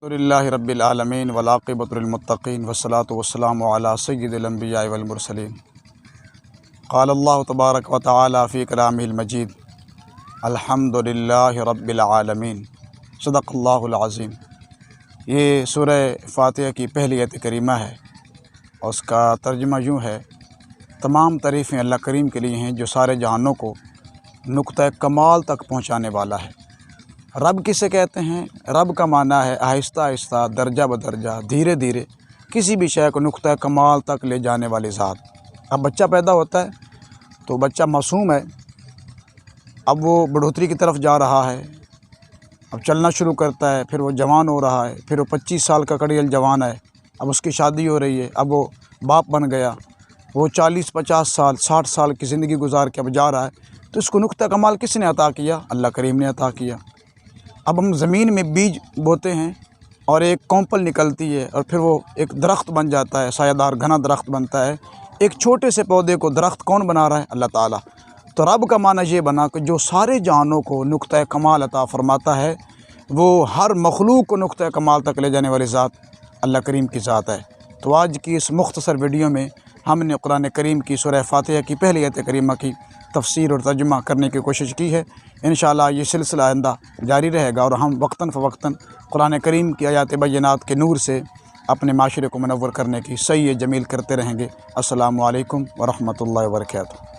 الحمدللہ رب العالمین والعاقبۃ للمتقین والصلاۃ والسلام علی سید الانبیاء والمرسلین۔ قال اللہ تبارک و تعالی فی کلامہ المجید الحمدللہ رب العالمین، صدق اللہ العظیم۔ یہ سورہ فاتحہ کی پہلی آیت کریمہ ہے اور اس کا ترجمہ یوں ہے: تمام تعریفیں اللہ کریم کے لیے ہیں جو سارے جہانوں کو نقطہ کمال تک پہنچانے والا ہے۔ رب کسے کہتے ہیں؟ رب کا معنی ہے آہستہ آہستہ، درجہ بدرجہ، دھیرے دھیرے کسی بھی شے کو نقطہ کمال تک لے جانے والی ذات۔ اب بچہ پیدا ہوتا ہے تو بچہ معصوم ہے، اب وہ بڑھوتری کی طرف جا رہا ہے، اب چلنا شروع کرتا ہے، پھر وہ جوان ہو رہا ہے، پھر وہ 25 سال کا کڑیل جوان ہے، اب اس کی شادی ہو رہی ہے، اب وہ باپ بن گیا، وہ 40 50 سال 60 سال کی زندگی گزار کے اب جا رہا ہے، تو اس کو نقطہ کمال کس نے عطا کیا؟ اللہ کریم نے عطا کیا۔ اب ہم زمین میں بیج بوتے ہیں اور ایک کونپل نکلتی ہے اور پھر وہ ایک درخت بن جاتا ہے، سایہ دار گھنا درخت بنتا ہے۔ ایک چھوٹے سے پودے کو درخت کون بنا رہا ہے؟ اللہ تعالیٰ۔ تو رب کا معنی یہ بنا کہ جو سارے جہانوں کو نقطہ کمال عطا فرماتا ہے، وہ ہر مخلوق کو نقطہ کمال تک لے جانے والی ذات اللہ کریم کی ذات ہے۔ تو آج کی اس مختصر ویڈیو میں ہم نے قرآن کریم کی سورہ فاتحہ کی پہلی آیت کریمہ کی تفسیر اور ترجمہ کرنے کی کوشش کی ہے۔ انشاءاللہ یہ سلسلہ آئندہ جاری رہے گا اور ہم وقتاً فوقتاً قرآن کریم کی آیات بینات کے نور سے اپنے معاشرے کو منور کرنے کی سعی جمیل کرتے رہیں گے۔ السلام علیکم ورحمۃ اللہ وبرکاتہ۔